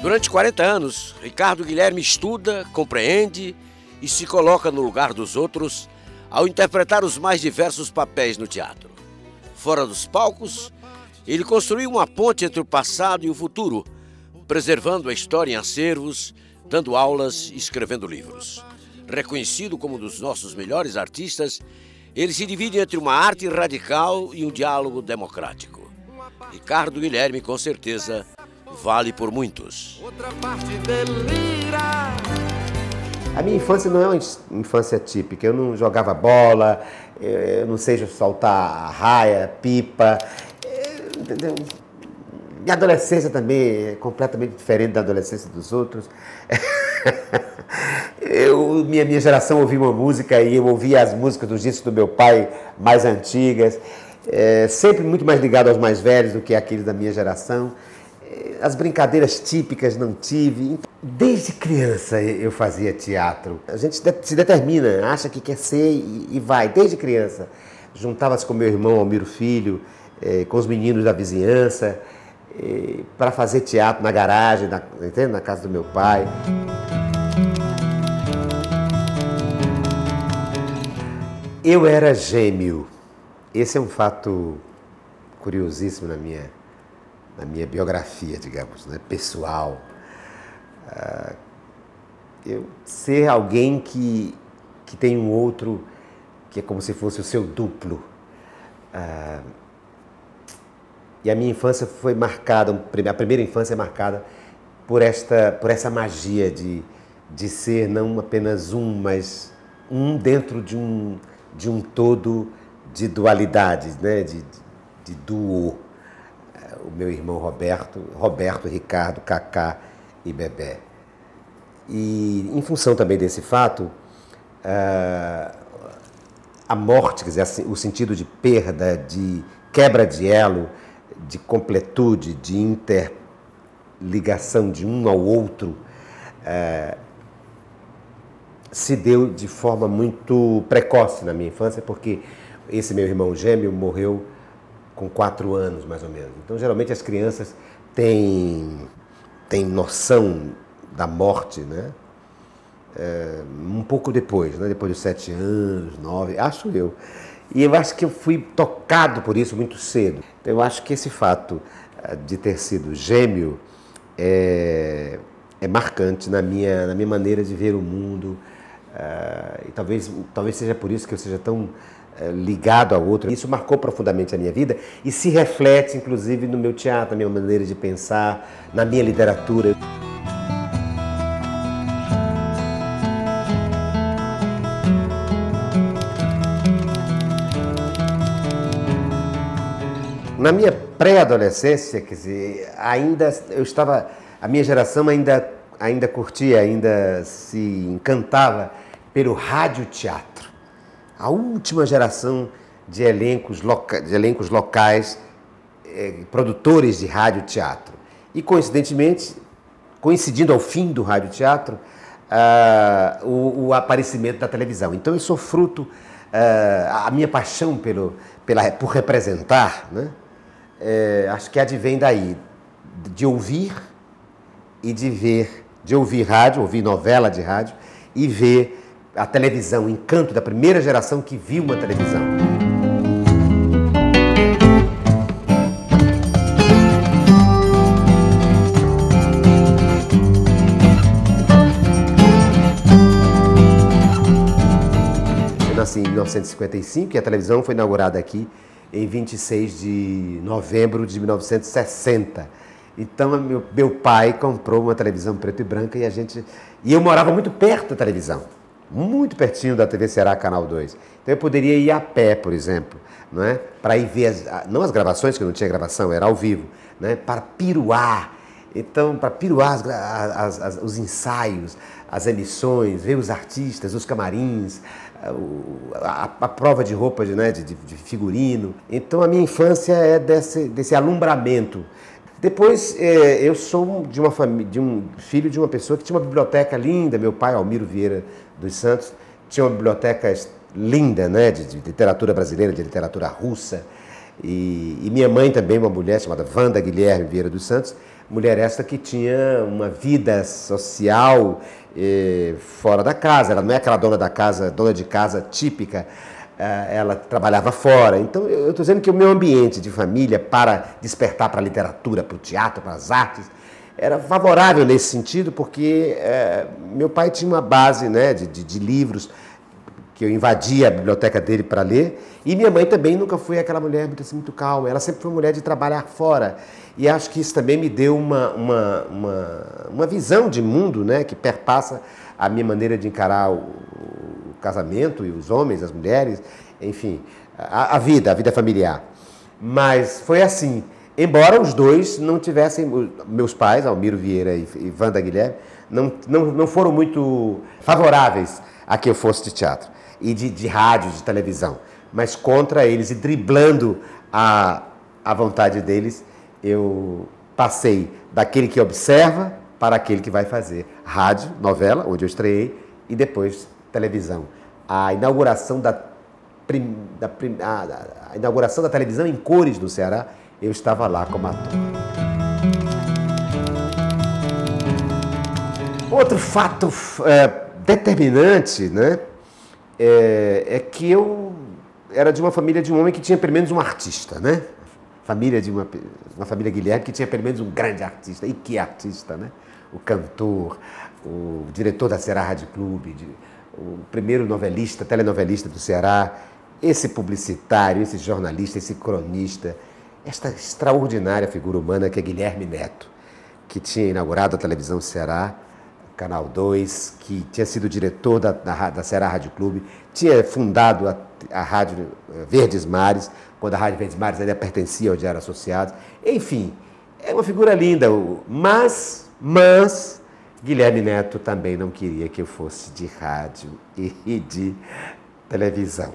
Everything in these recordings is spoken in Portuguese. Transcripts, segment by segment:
Durante 40 anos, Ricardo Guilherme estuda, compreende e se coloca no lugar dos outros ao interpretar os mais diversos papéis no teatro. Fora dos palcos, ele construiu uma ponte entre o passado e o futuro, preservando a história em acervos, dando aulas e escrevendo livros. Reconhecido como um dos nossos melhores artistas, ele se divide entre uma arte radical e um diálogo democrático. Ricardo Guilherme, com certeza, vale por muitos. Outra parte delira. A minha infância não é uma infância típica. Eu não jogava bola, eu não sei soltar raia, pipa. Entendeu? Minha adolescência também é completamente diferente da adolescência dos outros. Minha geração ouvia uma música e eu ouvia as músicas dos discos do meu pai mais antigas. Sempre muito mais ligado aos mais velhos do que aqueles da minha geração. As brincadeiras típicas não tive. Desde criança eu fazia teatro. A gente se determina, acha que quer ser e vai, desde criança. Juntava-se com meu irmão Almiro Filho, com os meninos da vizinhança, para fazer teatro na garagem, na casa do meu pai. Eu era gêmeo. Esse é um fato curiosíssimo na minha biografia, digamos, né, pessoal. Eu ser alguém que tem um outro que é como se fosse o seu duplo. E a minha infância foi marcada, a primeira infância é marcada por essa magia de ser não apenas um, mas um dentro de um todo de dualidade, né, de duo. O meu irmão Roberto, Ricardo, Cacá e Bebé. E em função também desse fato, a morte, quer dizer, o sentido de perda, de quebra de elo, de completude, de interligação de um ao outro, se deu de forma muito precoce na minha infância, porque esse meu irmão gêmeo morreu com 4 anos, mais ou menos. Então, geralmente, as crianças têm noção da morte, né? Um pouco depois, né? Depois dos 7 anos, 9, acho eu. E eu acho que eu fui tocado por isso muito cedo. Então, eu acho que esse fato de ter sido gêmeo é marcante na minha maneira de ver o mundo. E talvez seja por isso que eu seja tão ligado ao outro. Isso marcou profundamente a minha vida e se reflete, inclusive, no meu teatro, na minha maneira de pensar, na minha literatura. Na minha pré-adolescência, quer dizer, a minha geração ainda curtia, ainda se encantava pelo radioteatro. A última geração de elencos locais, produtores de radioteatro. E, coincidindo ao fim do radioteatro, o aparecimento da televisão. Então, eu sou fruto, a minha paixão por representar, né? Acho que advém daí, de ouvir e de ver, de ouvir rádio, ouvir novela de rádio e ver a televisão, o encanto da primeira geração que viu uma televisão. Eu nasci em 1955 e a televisão foi inaugurada aqui em 26 de novembro de 1960. Então, meu pai comprou uma televisão preto e branca e eu morava muito perto da televisão. Muito pertinho da TV Ceará, Canal 2. Então eu poderia ir a pé, por exemplo, não é? Para ir ver, não as gravações, que não tinha gravação, era ao vivo, né? Para piruar Então, para piruar os ensaios, as emissões, ver os artistas, os camarins, a prova de roupa de figurino. Então, a minha infância é desse alumbramento. Depois, eu sou de um filho de uma pessoa que tinha uma biblioteca linda. Meu pai, Almiro Vieira dos Santos, tinha uma biblioteca linda, né, de literatura brasileira, de literatura russa. E minha mãe também, uma mulher chamada Wanda Guilherme Vieira dos Santos, mulher esta que tinha uma vida social fora da casa. Ela não é aquela dona de casa típica, ela trabalhava fora. Então, eu estou dizendo que o meu ambiente de família para despertar para a literatura, para o teatro, para as artes, era favorável nesse sentido, porque meu pai tinha uma base, né, de livros que eu invadia a biblioteca dele para ler, e minha mãe também nunca foi aquela mulher muito calma, ela sempre foi uma mulher de trabalhar fora, e acho que isso também me deu uma visão de mundo, né, que perpassa a minha maneira de encarar o casamento e os homens, as mulheres, enfim, a vida familiar. Mas foi assim, embora os dois não tivessem, meus pais, Almiro Vieira e Wanda Guilherme, não foram muito favoráveis a que eu fosse de teatro e de rádio, de televisão, mas contra eles e driblando a vontade deles, eu passei daquele que observa para aquele que vai fazer rádio, novela, onde eu estreiei, e depois televisão. A inauguração da televisão em cores do Ceará, eu estava lá como ator. Outro fato determinante, né, é que eu era de uma família de um homem que tinha pelo menos um artista, né? Família de uma família Guilherme que tinha pelo menos um grande artista. E que artista, né? O cantor, o diretor da Ceará Rádio Clube, o primeiro telenovelista do Ceará, esse publicitário, esse jornalista, esse cronista, esta extraordinária figura humana que é Guilherme Neto, que tinha inaugurado a televisão Ceará, Canal 2, que tinha sido diretor da Ceará Rádio Clube, tinha fundado a Rádio Verdes Mares, quando a Rádio Verdes Mares ainda pertencia ao Diário Associados. Enfim, é uma figura linda, mas Guilherme Neto também não queria que eu fosse de rádio e de televisão.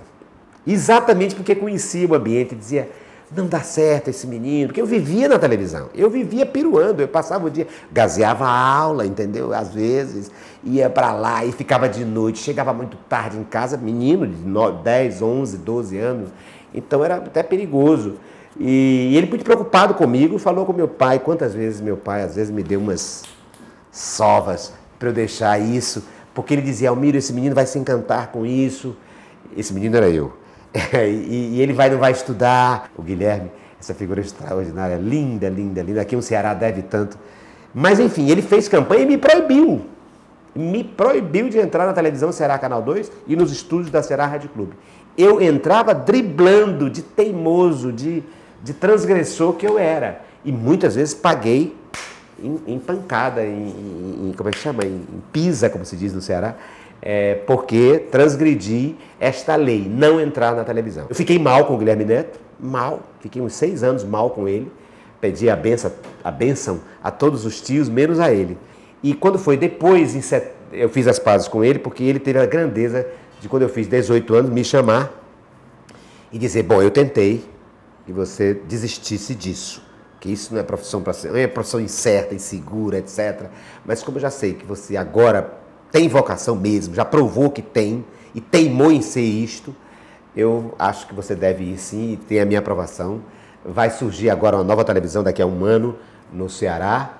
Exatamente porque conhecia o ambiente e dizia, não dá certo esse menino, porque eu vivia na televisão, eu vivia piruando, eu passava o dia, gazeava a aula, entendeu? Às vezes, ia para lá e ficava de noite, chegava muito tarde em casa, menino de 10, 11, 12 anos, então era até perigoso. E ele muito preocupado comigo, falou com meu pai, quantas vezes meu pai às vezes me deu umas sovas para eu deixar isso, porque ele dizia, Almiro, esse menino vai se encantar com isso, esse menino era eu. E ele não vai estudar. O Guilherme, essa figura extraordinária, linda, linda, linda. Aqui o Ceará deve tanto. Mas, enfim, ele fez campanha e me proibiu. Me proibiu de entrar na televisão Ceará Canal 2 e nos estúdios da Ceará Rádio Clube. Eu entrava driblando, de teimoso, de transgressor que eu era. E muitas vezes paguei em pancada, como é que chama? Em pisa, como se diz no Ceará. Porque transgredi esta lei, não entrar na televisão. Eu fiquei mal com o Guilherme Neto, fiquei uns 6 anos mal com ele, pedi a bênção a todos os tios, menos a ele. E quando foi depois, eu fiz as pazes com ele, porque ele teve a grandeza de, quando eu fiz 18 anos, me chamar e dizer, bom, eu tentei e você desistisse disso, que isso não é profissão para ser, é uma profissão incerta, insegura, etc. Mas como eu já sei que você agora tem vocação mesmo, já provou que tem e teimou em ser isto, eu acho que você deve ir sim e tem a minha aprovação. Vai surgir agora uma nova televisão daqui a um ano no Ceará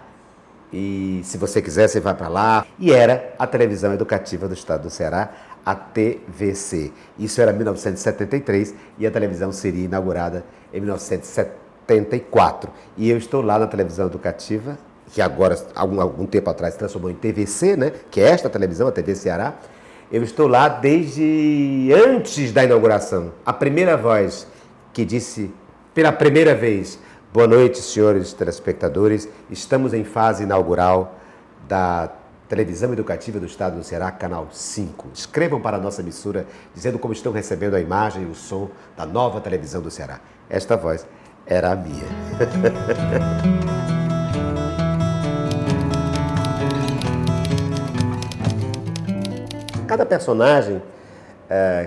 e se você quiser você vai para lá. E era a televisão educativa do estado do Ceará, a TVC. Isso era 1973 e a televisão seria inaugurada em 1974. E eu estou lá na televisão educativa, que agora, algum tempo atrás, se transformou em TVC, né? Que é esta televisão, a TV Ceará. Eu estou lá desde antes da inauguração. A primeira voz que disse, pela primeira vez, boa noite, senhores telespectadores, estamos em fase inaugural da televisão educativa do estado do Ceará, Canal 5. Escrevam para a nossa emissora, dizendo como estão recebendo a imagem e o som da nova televisão do Ceará. Esta voz era a minha. Cada personagem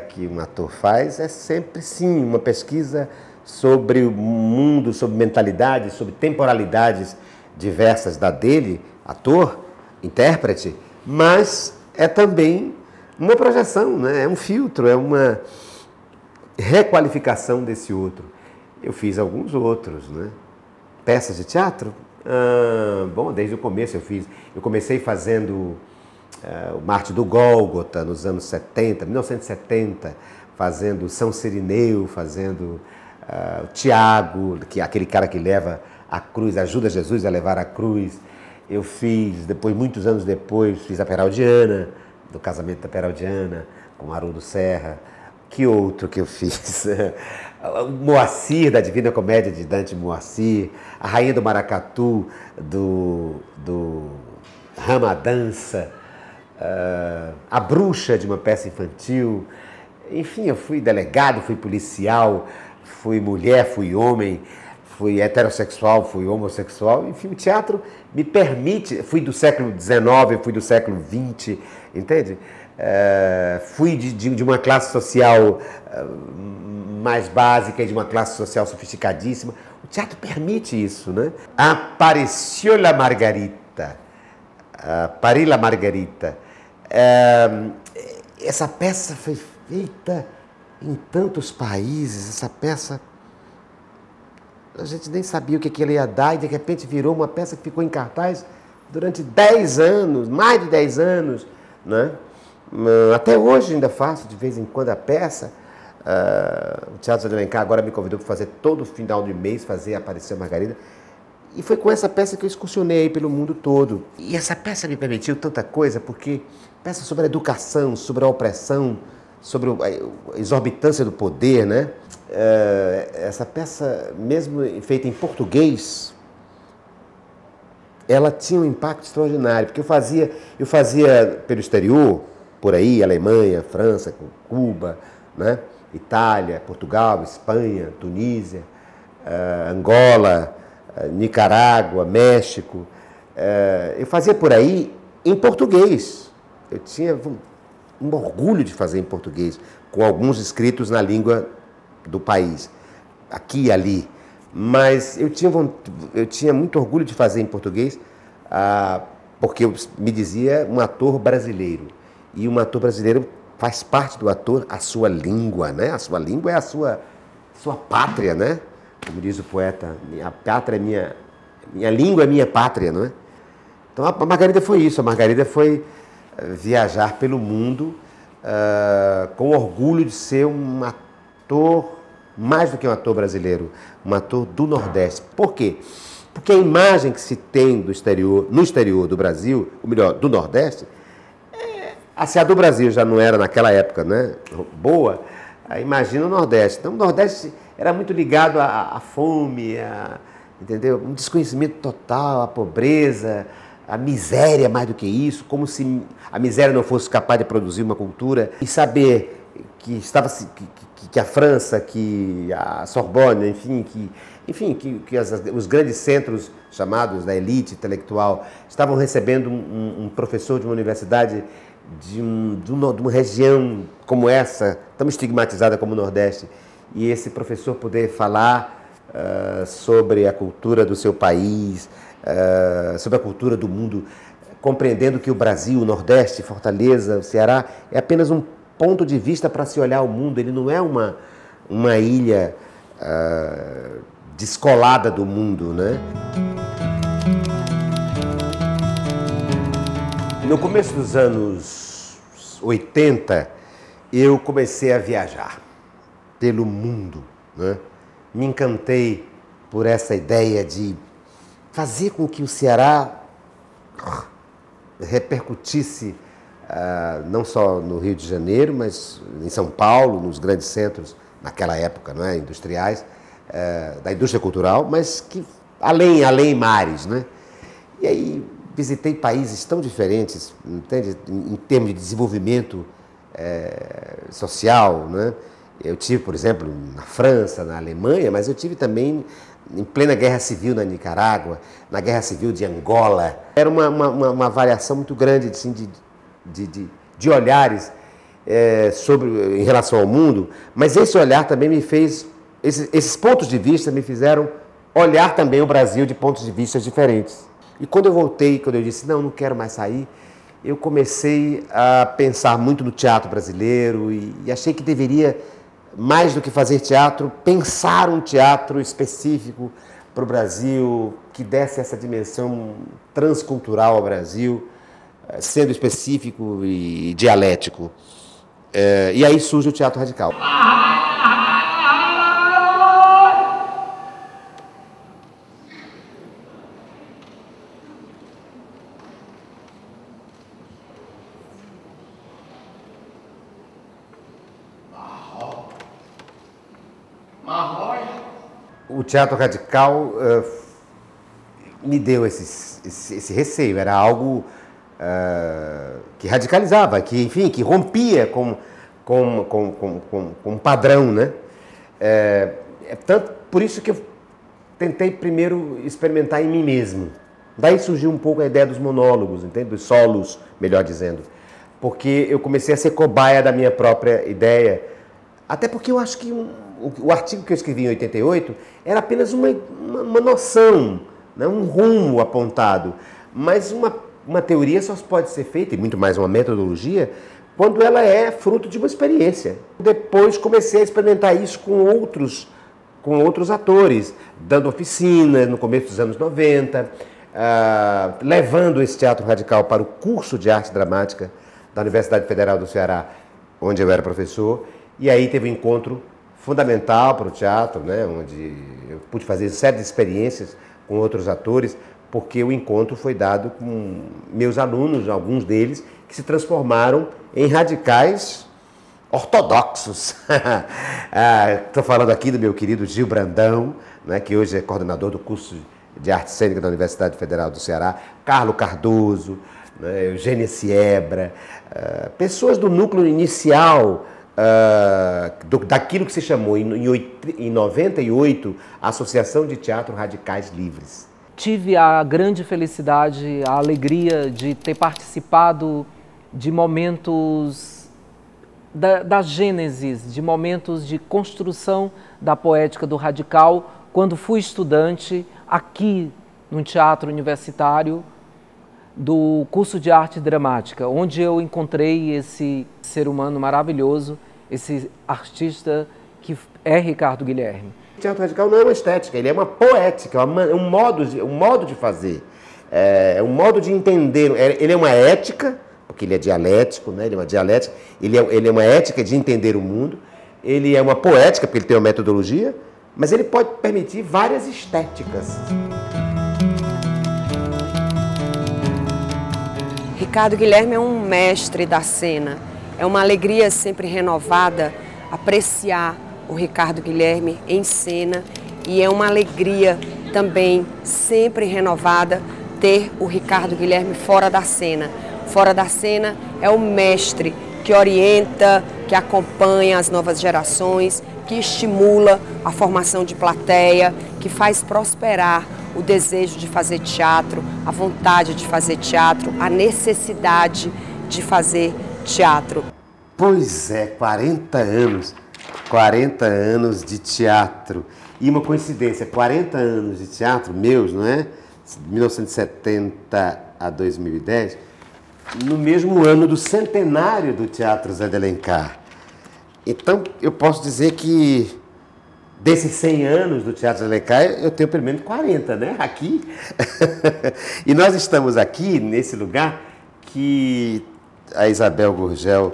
que um ator faz é sempre, sim, uma pesquisa sobre o mundo, sobre mentalidade, sobre temporalidades diversas da dele, ator, intérprete, mas é também uma projeção, né? É um filtro, é uma requalificação desse outro. Eu fiz alguns outros, né? Peças de teatro? Bom, desde o começo eu comecei fazendo o Mártir do Gólgota nos anos 70, 1970, fazendo São Cirineu, fazendo o Tiago, que é aquele cara que leva a cruz, ajuda Jesus a levar a cruz. Eu fiz, depois, muitos anos depois, fiz a Peraldiana, do casamento da Peraldiana, com Haroldo Serra. Que outro que eu fiz? O Moacir, da Divina Comédia de Dante Moacir, a Rainha do Maracatu, do Ramadança, a Bruxa, de uma peça infantil. Enfim, eu fui delegado, fui policial, fui mulher, fui homem, fui heterossexual, fui homossexual. Enfim, o teatro me permite, fui do século XIX, fui do século XX, entende? Fui de uma classe social mais básica e de uma classe social sofisticadíssima. O teatro permite isso, né? Apareceu la Margarita, Paris la Margarita. Essa peça foi feita em tantos países, essa peça a gente nem sabia o que ela ia dar e de repente virou uma peça que ficou em cartaz durante 10 anos, mais de 10 anos, né? Até hoje ainda faço de vez em quando a peça. O Teatro de Alencar agora me convidou para fazer todo final de mês, fazer Apareceu Margarida. E foi com essa peça que eu excursionei pelo mundo todo. E essa peça me permitiu tanta coisa, porque peça sobre a educação, sobre a opressão, sobre a exorbitância do poder, né? Essa peça, mesmo feita em português, ela tinha um impacto extraordinário, porque eu fazia pelo exterior, por aí, Alemanha, França, Cuba, né? Itália, Portugal, Espanha, Tunísia, Angola, Nicarágua, México. Eu fazia por aí em português. Eu tinha um orgulho de fazer em português, com alguns escritos na língua do país, aqui e ali. Mas eu tinha muito orgulho de fazer em português, porque eu me dizia um ator brasileiro. E um ator brasileiro faz parte do ator a sua língua, né? A sua língua é a sua pátria, né? Como diz o poeta, minha pátria é minha língua é minha pátria, não é? Então a Margarida foi isso, a Margarida foi viajar pelo mundo com orgulho de ser um ator, mais do que um ator brasileiro, um ator do Nordeste. Por quê? Porque a imagem que se tem no exterior do Brasil, ou melhor, do Nordeste, se a do Brasil já não era naquela época, né, boa, imagina o Nordeste. Então o Nordeste era muito ligado à fome, entendeu? Um desconhecimento total, à pobreza, à miséria mais do que isso, como se a miséria não fosse capaz de produzir uma cultura. E saber que a França, que a Sorbonne, que os grandes centros chamados da elite intelectual estavam recebendo um professor de uma universidade de uma região como essa, tão estigmatizada como o Nordeste, e esse professor poder falar sobre a cultura do seu país, sobre a cultura do mundo, compreendendo que o Brasil, o Nordeste, Fortaleza, o Ceará, é apenas um ponto de vista para se olhar o mundo, ele não é uma ilha descolada do mundo, né? No começo dos anos 80, eu comecei a viajar pelo mundo, né? Me encantei por essa ideia de fazer com que o Ceará repercutisse não só no Rio de Janeiro, mas em São Paulo, nos grandes centros, naquela época, não é, industriais, da indústria cultural, mas que além mares, né? E aí visitei países tão diferentes, entende? Em termos de desenvolvimento social, né? Eu tive, por exemplo, na França, na Alemanha, mas eu tive também em plena guerra civil na Nicarágua, na guerra civil de Angola. Era uma variação muito grande assim, de de olhares em relação ao mundo, mas esse olhar também me fez, esses pontos de vista me fizeram olhar também o Brasil de pontos de vista diferentes. E quando eu voltei, quando eu disse, não quero mais sair, eu comecei a pensar muito no teatro brasileiro e achei que deveria, mais do que fazer teatro, pensar um teatro específico para o Brasil, que desse essa dimensão transcultural ao Brasil, sendo específico e dialético. E aí surge o teatro radical. O teatro radical me deu esse receio, era algo que radicalizava, que, enfim, que rompia com um padrão, né? Tanto por isso que eu tentei primeiro experimentar em mim mesmo. Daí surgiu um pouco a ideia dos monólogos, entende? Dos solos, melhor dizendo. Porque eu comecei a ser cobaia da minha própria ideia. Até porque eu acho que o artigo que eu escrevi em 88 era apenas uma noção, né? Um rumo apontado. Mas uma teoria só pode ser feita, e muito mais uma metodologia, quando ela é fruto de uma experiência. Depois comecei a experimentar isso com outros atores, dando oficina no começo dos anos 90, levando esse teatro radical para o curso de arte dramática da Universidade Federal do Ceará, onde eu era professor, e aí teve um encontro fundamental para o teatro, né, onde eu pude fazer série de experiências com outros atores, porque o encontro foi dado com meus alunos, alguns deles, que se transformaram em radicais ortodoxos. Estou falando aqui do meu querido Gil Brandão, né, que hoje é coordenador do curso de arte cênica da Universidade Federal do Ceará, Carlo Cardoso, né, Eugênia Siebra, pessoas do núcleo inicial daquilo que se chamou em 98 a Associação de Teatro Radicais Livres. Tive a grande felicidade, a alegria de ter participado de momentos da gênesis, de momentos de construção da poética do radical, quando fui estudante aqui no Teatro Universitário do curso de arte dramática, onde eu encontrei esse ser humano maravilhoso, esse artista que é Ricardo Guilherme. O teatro radical não é uma estética, ele é uma poética, é um modo de fazer, é um modo de entender. Ele é uma ética, porque ele é dialético, né? Ele é uma dialética, ele é uma ética de entender o mundo, ele é uma poética, porque ele tem uma metodologia, mas ele pode permitir várias estéticas. Ricardo Guilherme é um mestre da cena, é uma alegria sempre renovada apreciar o Ricardo Guilherme em cena e é uma alegria também sempre renovada ter o Ricardo Guilherme fora da cena. Fora da cena é o mestre que orienta, que acompanha as novas gerações, que estimula a formação de plateia, que faz prosperar o desejo de fazer teatro, a vontade de fazer teatro, a necessidade de fazer teatro. Pois é, 40 anos de teatro. E uma coincidência, 40 anos de teatro meus, não é? De 1970 a 2010, no mesmo ano do centenário do Teatro Zé de Alencar. Então, eu posso dizer que desses 100 anos do Teatro Zé de Alencar, eu tenho pelo menos 40, né? Aqui. E nós estamos aqui, nesse lugar que a Isabel Gurgel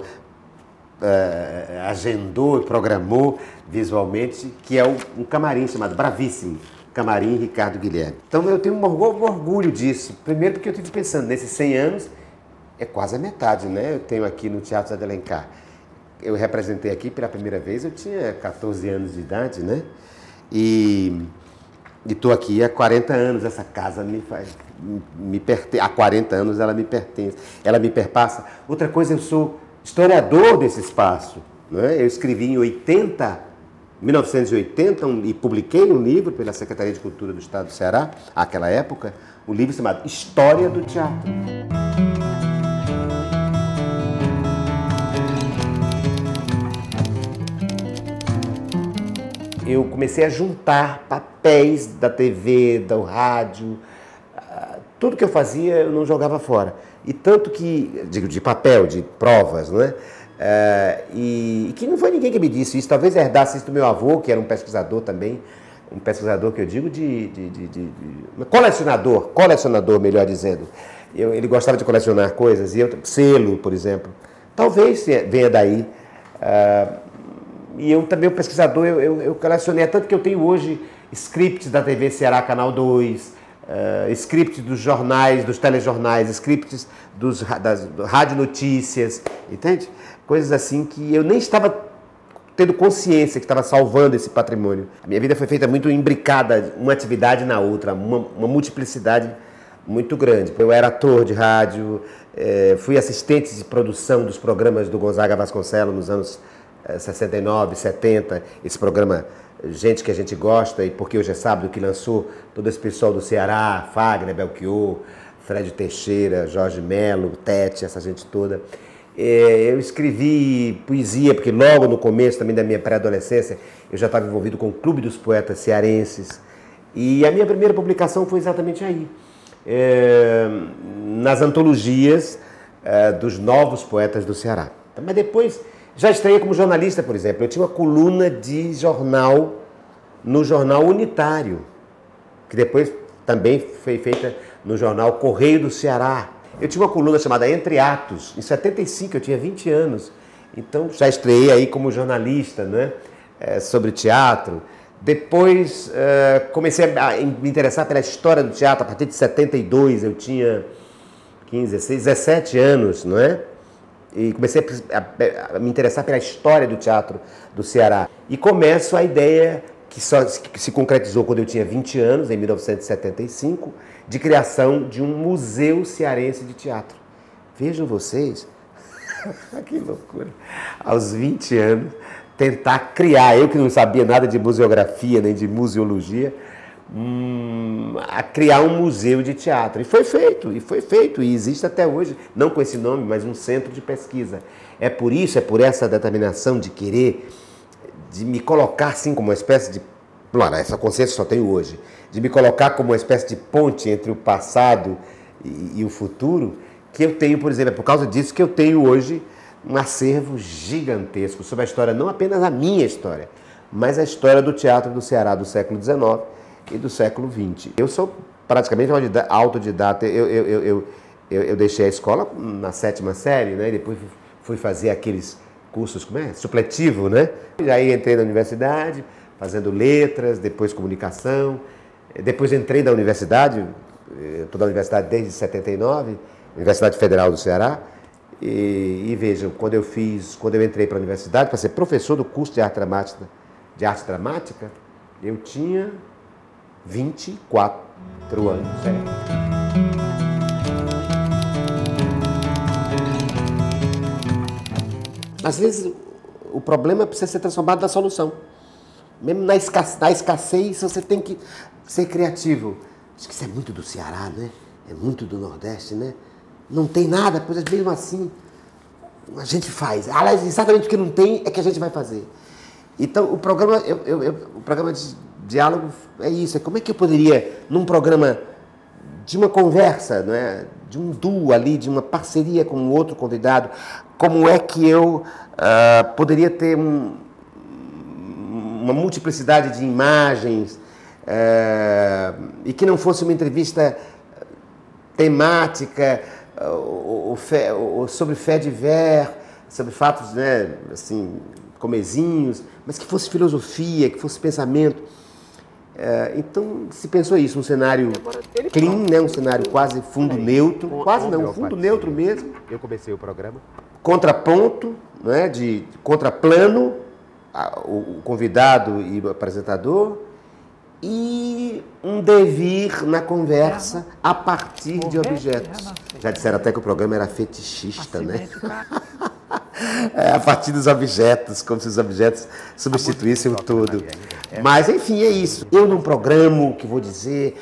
agendou e programou visualmente, que é um camarim chamado Bravíssimo, Camarim Ricardo Guilherme. Então eu tenho um orgulho disso. Primeiro porque eu estive pensando, nesses 100 anos, é quase a metade, né? Eu tenho aqui no Teatro Zé de Alencar. Eu representei aqui pela primeira vez, eu tinha 14 anos de idade, né? E estou aqui há 40 anos, essa casa há 40 anos ela me pertence, ela me perpassa. Outra coisa, eu sou historiador desse espaço, né? Eu escrevi em 1980 e publiquei um livro pela Secretaria de Cultura do Estado do Ceará, naquela época, um livro chamado História do Teatro. eu comecei a juntar papéis da TV, do rádio, tudo que eu fazia eu não jogava fora. E tanto que, digo, de papel, de provas, não é? E que não foi ninguém que me disse isso, talvez herdasse isso do meu avô, que era um pesquisador também, um pesquisador que eu digo colecionador, melhor dizendo. Ele gostava de colecionar coisas, e eu, selo, por exemplo, talvez venha daí. E eu também, o pesquisador, eu colecionei, tanto que eu tenho hoje scripts da TV Ceará Canal 2, scripts dos jornais, dos telejornais, scripts das rádio notícias, entende? Coisas assim que eu nem estava tendo consciência que estava salvando esse patrimônio. A minha vida foi feita muito imbricada, uma atividade na outra, uma multiplicidade muito grande. Eu era ator de rádio, fui assistente de produção dos programas do Gonzaga Vasconcelos nos anos 69, 70, esse programa Gente que a Gente Gosta, e Porque Hoje é Sábado, que lançou todo esse pessoal do Ceará, Fagner, Belchior, Fred Teixeira, Jorge Melo, Tete, essa gente toda. Eu escrevi poesia, porque logo no começo também da minha pré-adolescência eu já estava envolvido com o Clube dos Poetas Cearenses, e a minha primeira publicação foi exatamente aí, nas antologias dos novos poetas do Ceará. Mas depois já estreiei como jornalista, por exemplo. Eu tinha uma coluna de jornal no Jornal Unitário, que depois também foi feita no jornal Correio do Ceará. Eu tinha uma coluna chamada Entre Atos, em 75, eu tinha 20 anos. Então já estreiei aí como jornalista, né, sobre teatro. Depois comecei a me interessar pela história do teatro. A partir de 72 eu tinha 15, 16, 17 anos, não é? E comecei a me interessar pela história do teatro do Ceará. E começo a ideia que se concretizou quando eu tinha 20 anos, em 1975, de criação de um museu cearense de teatro. Vejam vocês, que loucura, aos 20 anos, tentar criar, eu que não sabia nada de museografia nem de museologia, a criar um museu de teatro. E foi feito, e existe até hoje, não com esse nome, mas um centro de pesquisa. É por essa determinação de querer, de me colocar assim como uma espécie de, claro, essa consciência só tenho hoje, de me colocar como uma espécie de ponte entre o passado e o futuro, que eu tenho, por exemplo, é por causa disso que eu tenho hoje um acervo gigantesco sobre a história, não apenas a minha história, mas a história do teatro do Ceará do século XIX e do século XX. Eu sou praticamente autodidata. Eu deixei a escola na 7ª série, né? E depois fui fazer aqueles cursos, supletivo, né? E aí entrei na universidade, fazendo letras, depois comunicação. Depois entrei na universidade, estou na universidade desde 79, Universidade Federal do Ceará. E vejam, quando eu entrei para a universidade para ser professor do curso de arte dramática, eu tinha 24 anos. Às vezes o problema precisa ser transformado na solução. Mesmo na escassez, você tem que ser criativo. Acho que isso é muito do Ceará, né? É muito do Nordeste, né? Não tem nada, pois mesmo assim a gente faz. Aliás, exatamente o que não tem é que a gente vai fazer. Então, o programa de diálogo é isso. É como é que eu poderia, num programa de uma conversa, não é? De um duo ali, de uma parceria com um outro convidado, como é que eu poderia ter uma multiplicidade de imagens e que não fosse uma entrevista temática ou sobre fé de ver, sobre fatos, né, assim, comezinhos, mas que fosse filosofia, que fosse pensamento. Então se pensou isso, um cenário clean, né, um cenário quase fundo neutro, quase não, fundo neutro mesmo. Eu comecei o programa. Contraponto, né, de contraplano, o convidado e o apresentador, e um devir na conversa a partir de objetos. Já disseram até que o programa era fetichista, né? A partir dos objetos, como se os objetos substituíssem o todo. Mas, enfim, é isso. Eu não programo o que vou dizer,